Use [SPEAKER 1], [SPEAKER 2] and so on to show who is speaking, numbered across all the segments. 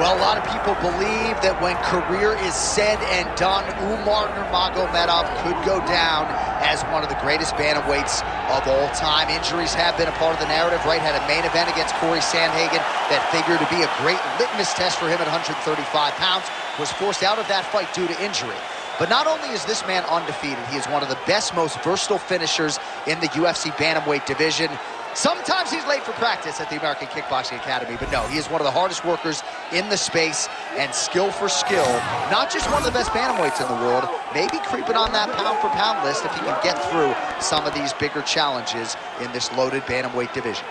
[SPEAKER 1] Well, a lot of people believe that when career is said and done, Umar Nurmagomedov could go down as one of the greatest bantamweights of all time. Injuries have been a part of the narrative, right? Had a main event against Cory Sandhagen that figured to be a great litmus test for him at 135 pounds. Was forced out of that fight due to injury. But not only is this man undefeated, he is one of the best, most versatile finishers in the UFC bantamweight division. Sometimes he's late for practice at the American Kickboxing Academy, but no, he is one of the hardest workers in the space, and skill for skill, not just one of the best bantamweights in the world, maybe creeping on that pound-for-pound list if he can get through some of these bigger challenges in this loaded bantamweight division.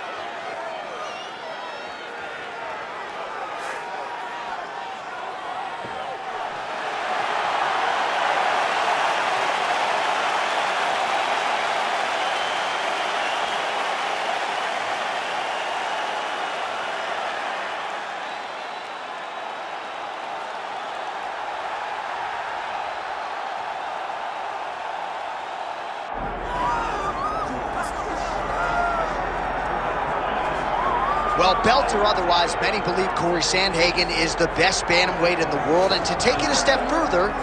[SPEAKER 1] Well, belt or otherwise, many believe Cory Sandhagen is the best bantamweight in the world, and to take it a step further,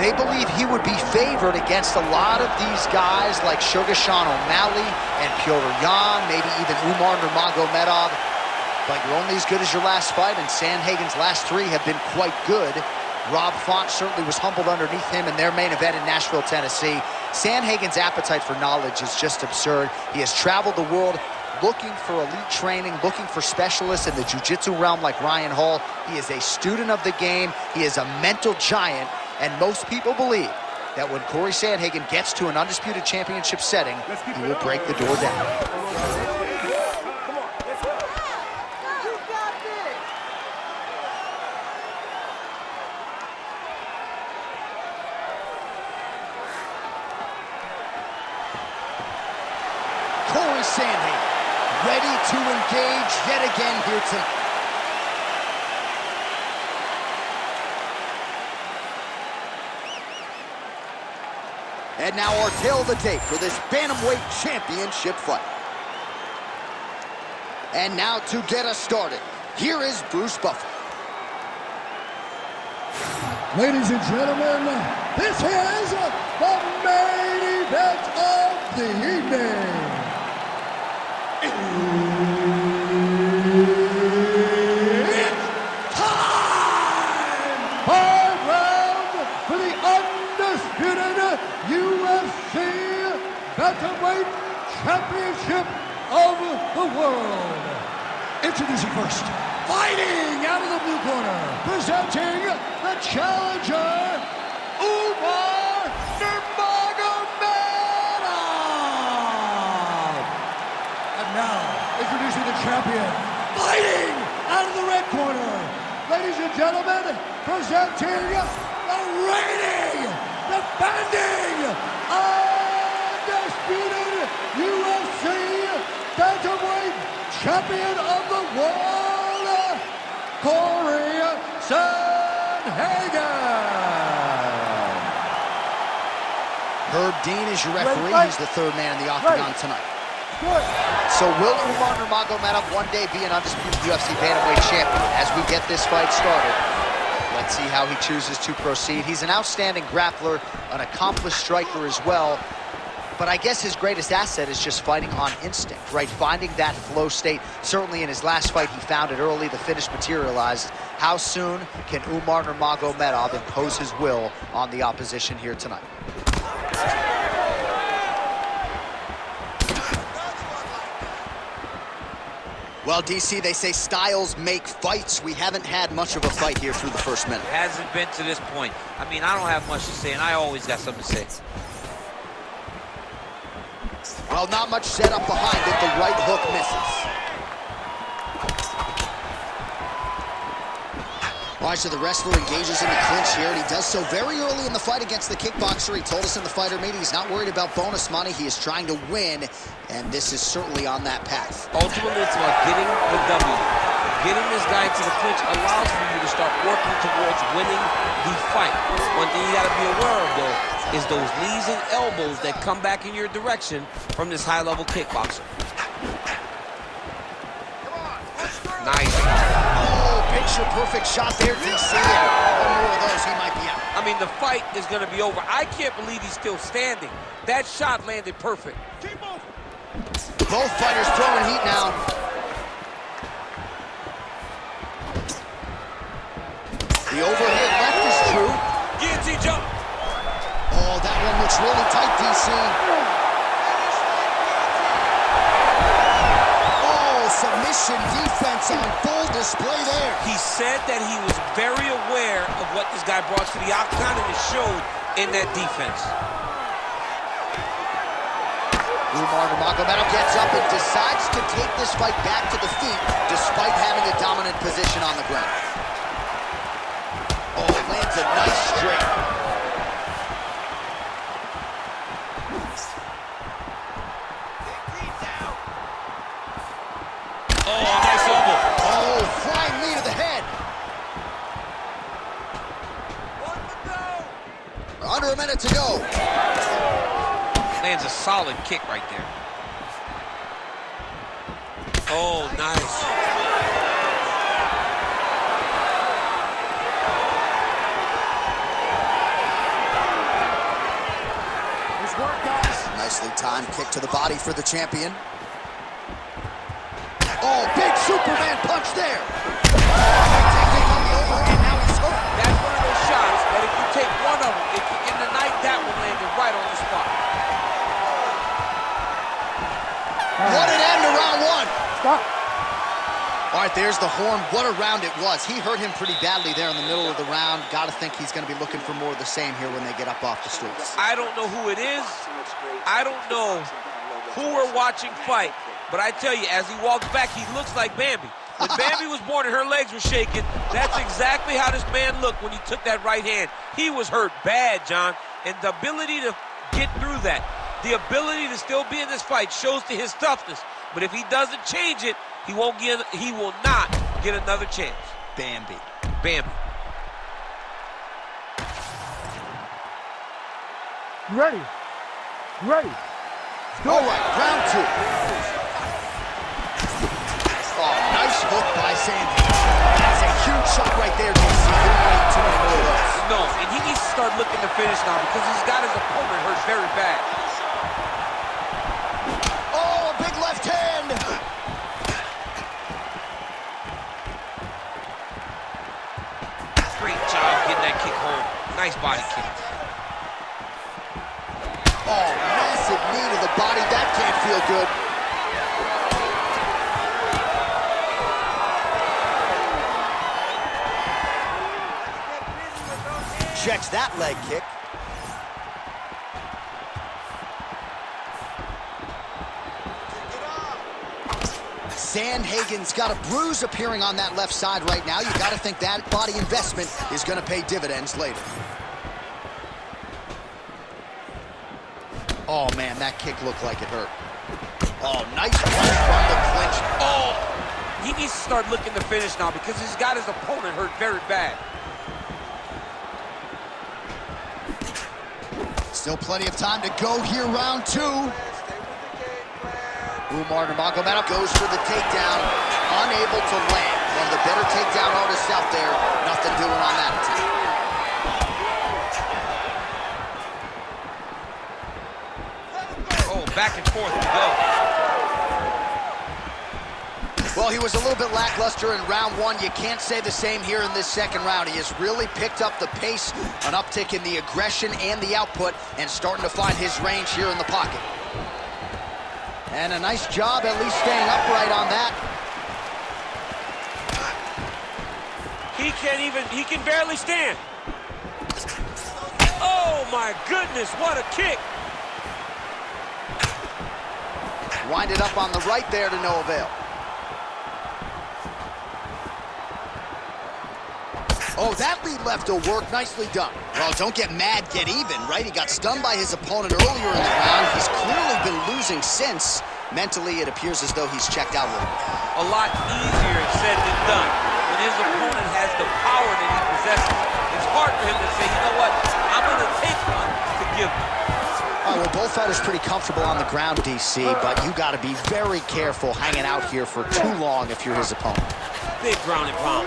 [SPEAKER 1] they believe he would be favored against a lot of these guys like Sugar Sean O'Malley and Petr Yan, maybe even Umar Nurmagomedov. But you're only as good as your last fight, and Sandhagen's last three have been quite good. Rob Font certainly was humbled underneath him in their main event in Nashville, Tennessee. Sandhagen's appetite for knowledge is just absurd. He has traveled the world looking for elite training, looking for specialists in the jiu-jitsu realm like Ryan Hall. He is a student of the game. He is a mental giant, and most people believe that when Cory Sandhagen gets to an undisputed championship setting, he will break the door down. Cory Sandhagen, ready to engage yet again here tonight. And now our tale of the tape for this bantamweight championship fight. And now to get us started, here is Bruce Buffer.
[SPEAKER 2] Ladies and gentlemen, this is the main event of the evening. It's time! 5 rounds for the undisputed UFC Bantamweight Championship of the world. Introducing first, fighting out of the blue corner, presenting the challenger, Umar Nurmagomedov. Now, introducing the champion, fighting out of the red corner. Ladies and gentlemen, presenting the reigning, defending, undisputed UFC Bantamweight Champion of the world, Cory Sandhagen.
[SPEAKER 1] Herb Dean is your referee. He's the third man in the octagon tonight. So will Umar Nurmagomedov one day be an undisputed UFC bantamweight champion? As we get this fight started, let's see how he chooses to proceed. He's an outstanding grappler, an accomplished striker as well. But I guess his greatest asset is just fighting on instinct, right? Finding that flow state. Certainly in his last fight, he found it early. The finish materialized. How soon can Umar Nurmagomedov impose his will on the opposition here tonight? Well, DC, they say styles make fights. We haven't had much of a fight here through the first minute.
[SPEAKER 3] Hasn't been to this point. I mean, I don't have much to say, and I always got something to say.
[SPEAKER 1] Well, not much set up behind it. The right hook misses. All right, so the wrestler engages in the clinch here, and he does so very early in the fight against the kickboxer. He told us in the fighter meeting he's not worried about bonus money. He is trying to win, and this is certainly on that path.
[SPEAKER 3] Ultimately, it's about getting the W. Getting this guy to the clinch allows for you to start working towards winning the fight. One thing you got to be aware of, though, is those knees and elbows that come back in your direction from this high-level kickboxer. Nice.
[SPEAKER 1] Oh, big Picture-perfect shot there, DC, and one more of those, he might be out.
[SPEAKER 3] I mean, the fight is going to be over. I can't believe he's still standing. That shot landed perfect.
[SPEAKER 1] Both fighters throwing heat now. The overhead left is true.
[SPEAKER 3] Guillotine jump.
[SPEAKER 1] Oh, that one looks really tight, DC. Oh, submission defense on full display there.
[SPEAKER 3] He said that he was very aware of what this guy brought to the octagon, and it showed in that defense.
[SPEAKER 1] Umar Nurmagomedov gets up and decides to take this fight back to the feet despite having a dominant position on the ground. Oh, lands a nice straight.
[SPEAKER 3] Oh, nice elbow.
[SPEAKER 1] Oh, flying knee to the head. Under a minute to go.
[SPEAKER 3] Lands a solid kick right there. Oh, nice.
[SPEAKER 1] Nice work, guys. Nicely timed kick to the body for the champion. Oh, big Superman punch there.
[SPEAKER 3] That's one of those shots that if you take one of them, if you're in the night, that one landed right on the spot.
[SPEAKER 1] What an end to round one.
[SPEAKER 2] Stop.
[SPEAKER 1] All right, there's the horn. What a round it was. He hurt him pretty badly there in the middle of the round. Got to think he's going to be looking for more of the same here when they get up off the stools.
[SPEAKER 3] I don't know who it is. I don't know who we're watching fight. But I tell you, as he walks back, he looks like Bambi. When Bambi was born and her legs were shaking, that's exactly how this man looked when he took that right hand. He was hurt bad, John. And the ability to get through that, the ability to still be in this fight shows to his toughness. But if he doesn't change it, he will not get another chance.
[SPEAKER 1] Bambi.
[SPEAKER 3] Bambi.
[SPEAKER 2] You ready? You ready?
[SPEAKER 1] All right, round two. Oh, nice hook by Sandhagen. That's a huge shot right there, DC. You don't need too many more of those.
[SPEAKER 3] No, and he needs to start looking to finish now because he's got his opponent hurt very bad.
[SPEAKER 1] Oh, a big left hand.
[SPEAKER 3] Great job getting that kick home. Nice body kick.
[SPEAKER 1] Oh, massive knee to the body. That can't feel good. Checks that leg kick. Sandhagen's got a bruise appearing on that left side right now. You got to think that body investment is going to pay dividends later. Oh, man, that kick looked like it hurt. Oh, nice punch from the clinch.
[SPEAKER 3] Oh, he needs to start looking to finish now because he's got his opponent hurt very bad.
[SPEAKER 1] Still plenty of time to go here, round two. Umar Nurmagomedov goes for the takedown, unable to land. One of the better takedown artists out there, nothing doing on that attack.
[SPEAKER 3] Oh, back and forth we go.
[SPEAKER 1] Well, he was a little bit lackluster in round one. You can't say the same here in this second round. He has really picked up the pace, an uptick in the aggression and the output, and starting to find his range here in the pocket. And a nice job at least staying upright on that.
[SPEAKER 3] He can barely stand. Oh my goodness, what a kick.
[SPEAKER 1] Wind it up on the right there to no avail. Oh, that lead left will work. Nicely done. Well, don't get mad, get even, right? He got stunned by his opponent earlier in the round. He's clearly been losing since. Mentally, it appears as though he's checked out a little bit.
[SPEAKER 3] A lot easier said than done. When his opponent has the power that he possesses, it's hard for him to say, you know what, I'm going to take one to give him.
[SPEAKER 1] All right, well, both fighters pretty comfortable on the ground, DC, but you got to be very careful hanging out here for too long if you're his opponent.
[SPEAKER 3] Big ground and pound.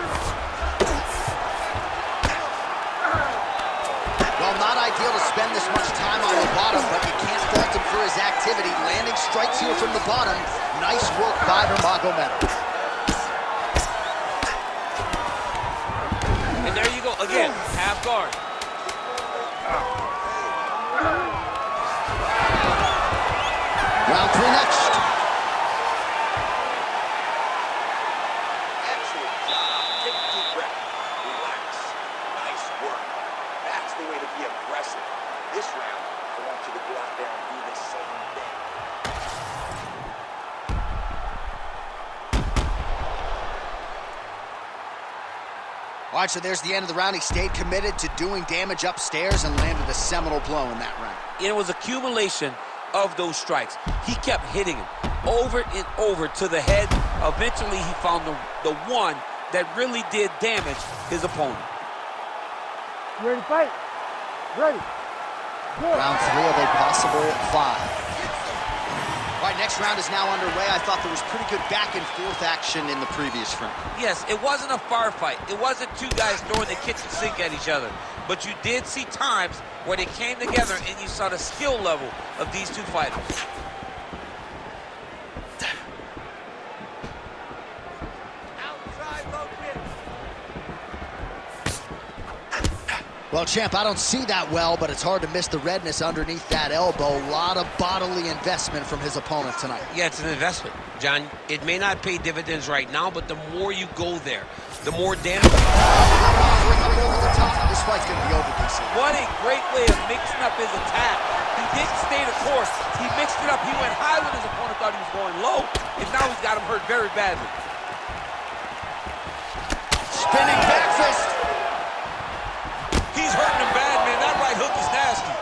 [SPEAKER 1] strikes here from the bottom. Nice work by Nurmagomedov.
[SPEAKER 3] And there you go, again, half guard.
[SPEAKER 1] Round 3 next.
[SPEAKER 4] Excellent job. Take a deep breath. Relax. Nice work. That's the way to be aggressive. This round, I want you to go out there and do the same thing.
[SPEAKER 1] All right, so there's the end of the round. He stayed committed to doing damage upstairs and landed a seminal blow in that round.
[SPEAKER 3] It was accumulation of those strikes. He kept hitting him over and over to the head. Eventually, he found the one that really did damage his opponent.
[SPEAKER 2] You ready to fight? Ready. Good.
[SPEAKER 1] Round 3 of a possible 5. All right, next round is now underway. I thought there was pretty good back and forth action in the previous round.
[SPEAKER 3] Yes, it wasn't a firefight. It wasn't two guys throwing the kitchen sink at each other. But you did see times where they came together and you saw the skill level of these two fighters.
[SPEAKER 4] Outside low kick.
[SPEAKER 1] Well, champ, I don't see that well, but it's hard to miss the redness underneath that elbow. A lot of bodily investment from his opponent tonight.
[SPEAKER 3] Yeah, it's an investment, John. It may not pay dividends right now, but the more you go there, the more damage.
[SPEAKER 1] Over the top. This fight's going to be over, DC.
[SPEAKER 3] What a great way of mixing up his attack. He didn't stay the course. He mixed it up. He went high when his opponent thought he was going low, and now he's got him hurt very badly.
[SPEAKER 1] Spinning back fist.
[SPEAKER 3] He's hurting him bad, man. That right hook is nasty.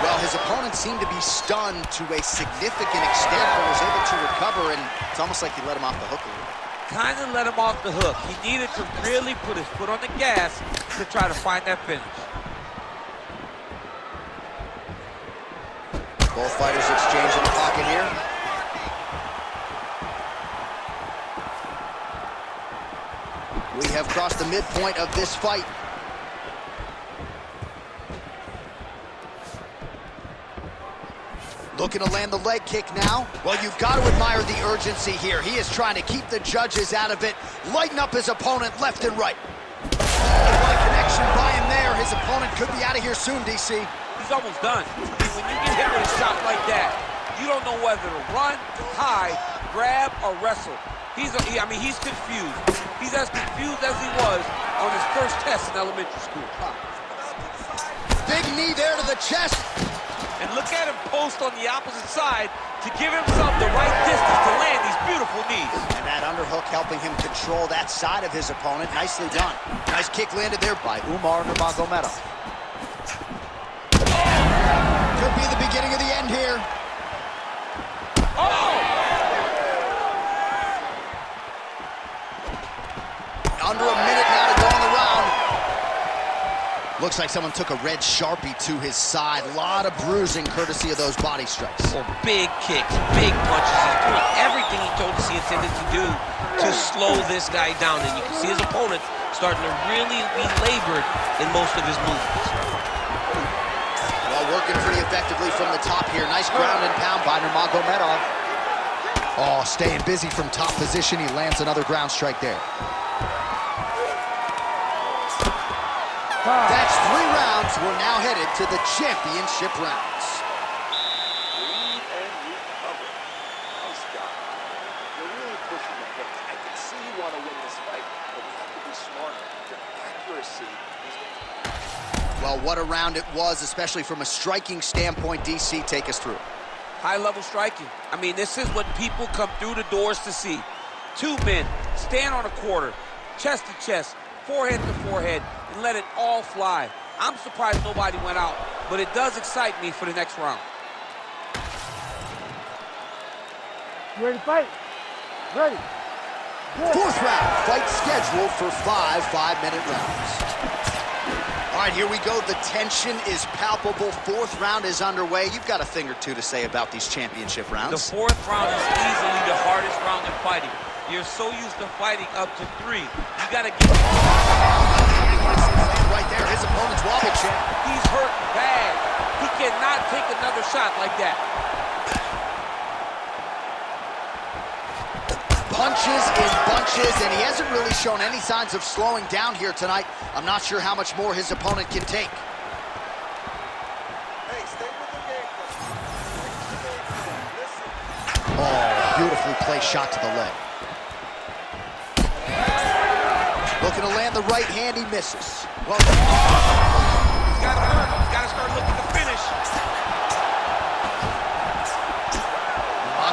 [SPEAKER 1] Well, his opponent seemed to be stunned to a significant extent, but was able to recover, and it's almost like he let him off the hook a little bit.
[SPEAKER 3] Kind of let him off the hook. He needed to really put his foot on the gas to try to find that finish.
[SPEAKER 1] Both fighters exchange in the pocket here. We have crossed the midpoint of this fight. Looking to land the leg kick now. Well, you've got to admire the urgency here. He is trying to keep the judges out of it, lighten up his opponent left and right. And what a connection by him there. His opponent could be out of here soon, DC.
[SPEAKER 3] He's almost done. I mean, when you get hit with a shot like that, you don't know whether to run, hide, grab, or wrestle. He's confused. He's as confused as he was on his first test in elementary school.
[SPEAKER 1] Big knee there to the chest.
[SPEAKER 3] And look at him post on the opposite side to give himself the right distance to land these beautiful knees.
[SPEAKER 1] And that underhook helping him control that side of his opponent. Nicely done. Nice kick landed there by Umar Nurmagomedov. Could be the beginning of the end here.
[SPEAKER 3] Oh!
[SPEAKER 1] Under a minute now to go in the round. Looks like someone took a red Sharpie to his side. A lot of bruising courtesy of those body strikes.
[SPEAKER 3] Oh, big kicks, big punches. He's doing everything he told us he intended to do to slow this guy down. And you can see his opponent starting to really be labored in most of his movements.
[SPEAKER 1] Well, working pretty effectively from the top here. Nice ground and pound by Nurmagomedov. Oh, staying busy from top position. He lands another ground strike there. That's 3 rounds. We're now headed to the championship rounds.
[SPEAKER 4] Breathe and recover. Nice job. You're really pushing the pace. I can see you want to win this fight, but you have to be smarter. Your accuracy is...
[SPEAKER 1] Well, what a round it was, especially from a striking standpoint. DC, take us through.
[SPEAKER 3] High-level striking. I mean, this is what people come through the doors to see. 2 men stand on a quarter, chest to chest, forehead to forehead, and let it all fly. I'm surprised nobody went out, but it does excite me for the next round.
[SPEAKER 2] You ready to fight? Ready. Good.
[SPEAKER 1] 4th round, fight scheduled for 5 5-minute rounds. All right, here we go. The tension is palpable. 4th round is underway. You've got a thing or two to say about these championship rounds.
[SPEAKER 3] The 4th round is easily the hardest round in fighting. You're so used to fighting up to 3. You got to get...
[SPEAKER 1] Right there, his opponent's wobble champ.
[SPEAKER 3] He's hurt bad. He cannot like that.
[SPEAKER 1] Punches in bunches, and he hasn't really shown any signs of slowing down here tonight. I'm not sure how much more his opponent can take.
[SPEAKER 4] Hey, stay with the game plan. Listen.
[SPEAKER 1] Oh, beautifully placed shot to the leg. Looking to land the right hand, he misses. Well,
[SPEAKER 3] he's got to work. He's got to start looking to finish.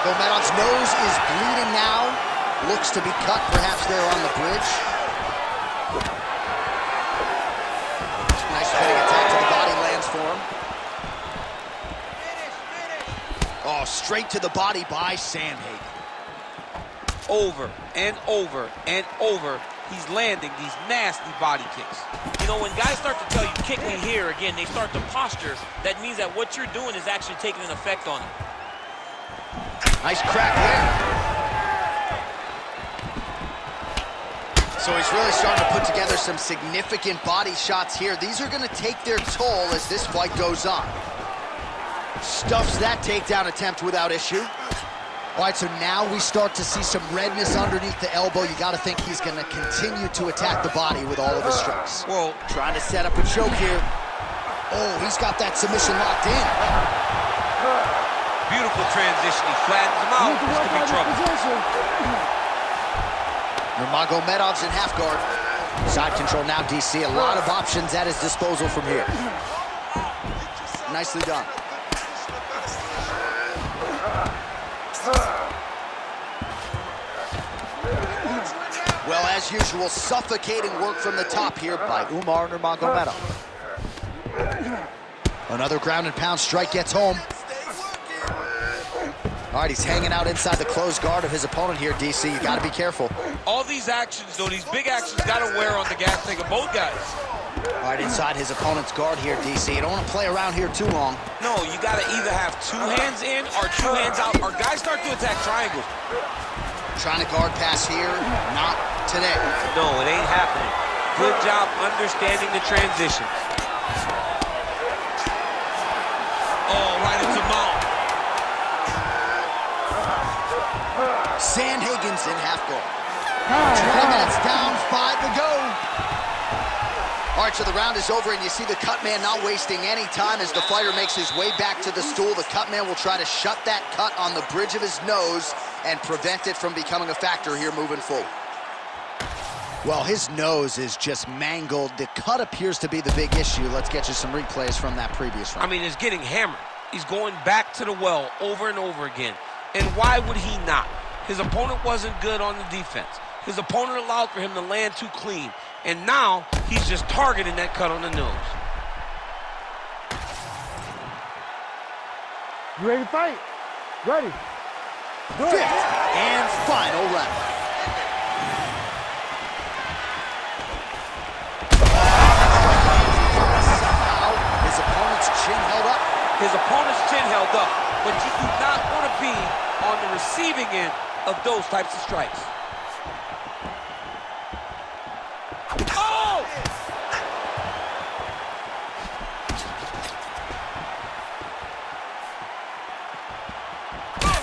[SPEAKER 1] Nurmagomedov's nose is bleeding now. Looks to be cut, perhaps there on the bridge. Nice spinning attack to the body, lands for him. Oh, straight to the body by Sandhagen.
[SPEAKER 3] Over and over and over, he's landing these nasty body kicks. You know, when guys start to tell you, kick me here, again, they start to posture. That means that what you're doing is actually taking an effect on them.
[SPEAKER 1] Nice crack there. So he's really starting to put together some significant body shots here. These are going to take their toll as this fight goes on. Stuffs that takedown attempt without issue. All right, so now we start to see some redness underneath the elbow. You got to think he's going to continue to attack the body with all of his strikes.
[SPEAKER 3] Well,
[SPEAKER 1] trying to set up a choke here. Oh, he's got that submission locked in.
[SPEAKER 3] Beautiful transition. He flattens him out. This could be trouble.
[SPEAKER 1] Nurmagomedov's in half guard. Side control now, DC. A lot of options at his disposal from here. Nicely done. Well, as usual, suffocating work from the top here by Umar Nurmagomedov. Another ground and pound strike gets home. All right, he's hanging out inside the closed guard of his opponent here, DC. You got to be careful.
[SPEAKER 3] All these actions, though, these big actions got to wear on the gas tank of both guys.
[SPEAKER 1] All right, inside his opponent's guard here, DC. You don't want to play around here too long.
[SPEAKER 3] No, you got to either have two hands in or two hands out, or guys start to attack triangles.
[SPEAKER 1] Trying to guard pass here, not today.
[SPEAKER 3] No, it ain't happening. Good job understanding the transitions. Oh, right into mount.
[SPEAKER 1] Sandhagen's in half guard. 20 minutes down, 5 to go. All right, so the round is over, and you see the cut man not wasting any time as the fighter makes his way back to the stool. The cut man will try to shut that cut on the bridge of his nose and prevent it from becoming a factor here moving forward. Well, his nose is just mangled. The cut appears to be the big issue. Let's get you some replays from that previous round.
[SPEAKER 3] I mean, it's getting hammered. He's going back to the well over and over again. And why would he not? His opponent wasn't good on the defense. His opponent allowed for him to land too clean. And now he's just targeting that cut on the nose.
[SPEAKER 2] You ready to fight? Ready.
[SPEAKER 1] Fifth and final round. Somehow, his opponent's chin held up.
[SPEAKER 3] His opponent's chin held up, but you do not want to be on the receiving end of those types of strikes. Oh!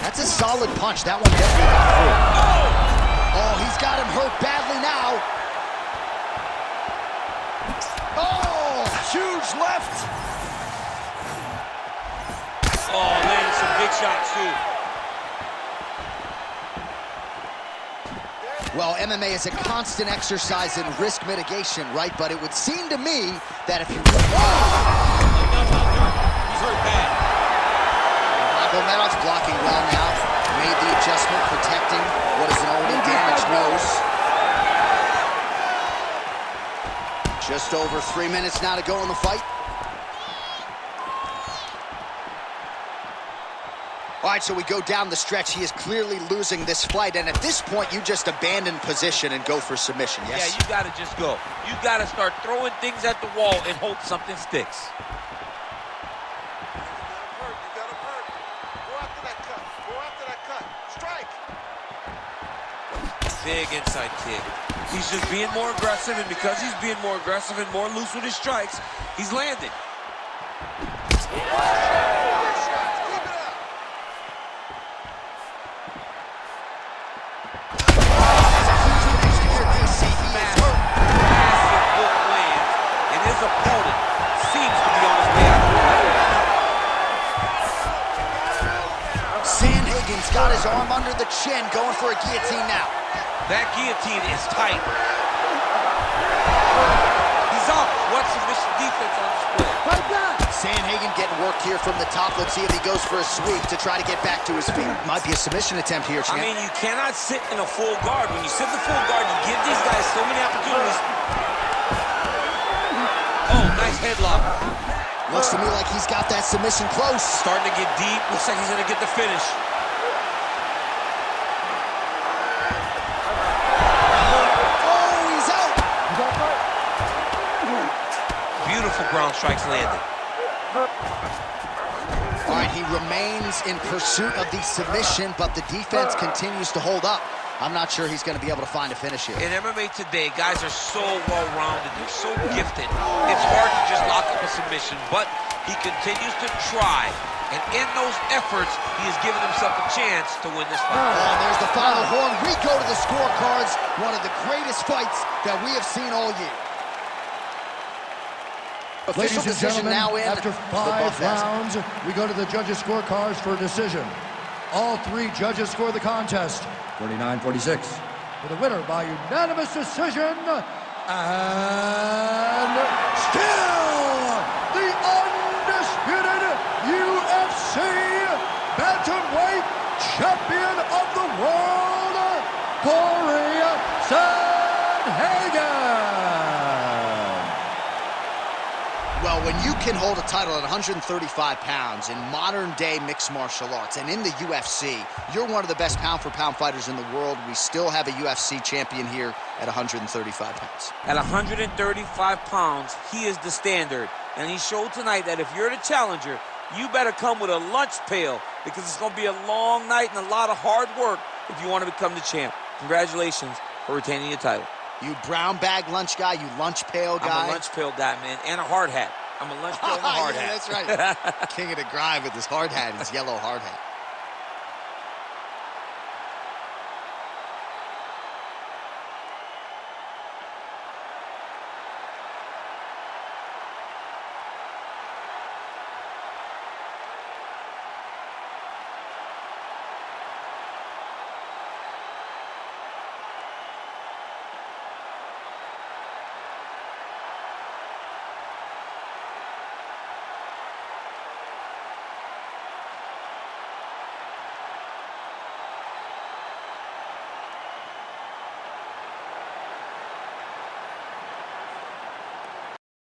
[SPEAKER 1] That's a solid punch. That one definitely got through. Oh, he's got him hurt badly now. Oh, huge left.
[SPEAKER 3] Oh, landing some big shots, too.
[SPEAKER 1] Well, MMA is a constant exercise in risk mitigation, right? But it would seem to me that if you...
[SPEAKER 3] He's hurt bad.
[SPEAKER 1] Nurmagomedov's blocking well now. Made the adjustment, protecting what is an already damaged nose. Just over 3 minutes now to go in the fight. All right, so we go down the stretch. He is clearly losing this fight, and at this point, you just abandon position and go for submission, yes?
[SPEAKER 3] Yeah, you got to just go. You got to start throwing things at the wall and hope something sticks.
[SPEAKER 4] You got him hurt. Go after that cut. Go after that cut. Strike.
[SPEAKER 3] Big inside kick. He's just being more aggressive, and because he's being more aggressive and more loose with his strikes, he's landing.
[SPEAKER 4] Keep
[SPEAKER 3] opponent seems to be on his way out of the way.
[SPEAKER 1] Sandhagen's got his arm under the chin, going for a guillotine now.
[SPEAKER 3] That guillotine is tight. He's up. What submission defense on display?
[SPEAKER 1] Sandhagen getting worked here from the top. Let's see if he goes for a sweep to try to get back to his feet. Might be a submission attempt here, champ.
[SPEAKER 3] I mean, you cannot sit in a full guard. When you sit in the full guard, you give these guys so many opportunities. Oh, nice headlock.
[SPEAKER 1] Looks to me like he's got that submission close.
[SPEAKER 3] Starting to get deep. Looks like he's going to get the finish.
[SPEAKER 1] Oh, he's out.
[SPEAKER 3] Beautiful ground strikes landed.
[SPEAKER 1] All right, he remains in pursuit of the submission, but the defense continues to hold up. I'm not sure he's going to be able to find a finish here.
[SPEAKER 3] In MMA today, guys are so well-rounded. They're so gifted. It's hard to just lock up a submission, but he continues to try. And in those efforts, he has given himself a chance to win this fight.
[SPEAKER 1] Oh, and there's the final horn. We go to the scorecards. One of the greatest fights that we have seen all year. Official
[SPEAKER 2] Ladies and
[SPEAKER 1] decision
[SPEAKER 2] gentlemen,
[SPEAKER 1] now in
[SPEAKER 2] after 5 rounds, we go to the judges' scorecards for a decision. All 3 judges score the contest 49-46. For the winner by unanimous decision, and still the undisputed UFC bantamweight champion of the world, Cory Sandhagen.
[SPEAKER 1] Well, when you can hold a title at 135 pounds in modern-day mixed martial arts and in the UFC, you're one of the best pound-for-pound fighters in the world. We still have a UFC champion here at 135 pounds.
[SPEAKER 3] At 135 pounds, he is the standard. And he showed tonight that if you're the challenger, you better come with a lunch pail because it's going to be a long night and a lot of hard work if you want to become the champ. Congratulations for retaining your title.
[SPEAKER 1] You brown bag lunch guy, you lunch pail guy.
[SPEAKER 3] I'm a lunch pail guy, man, and a hard hat. I'm a lunch pail and a hard hat.
[SPEAKER 1] That's right. King of the grind with his hard hat, his yellow hard hat.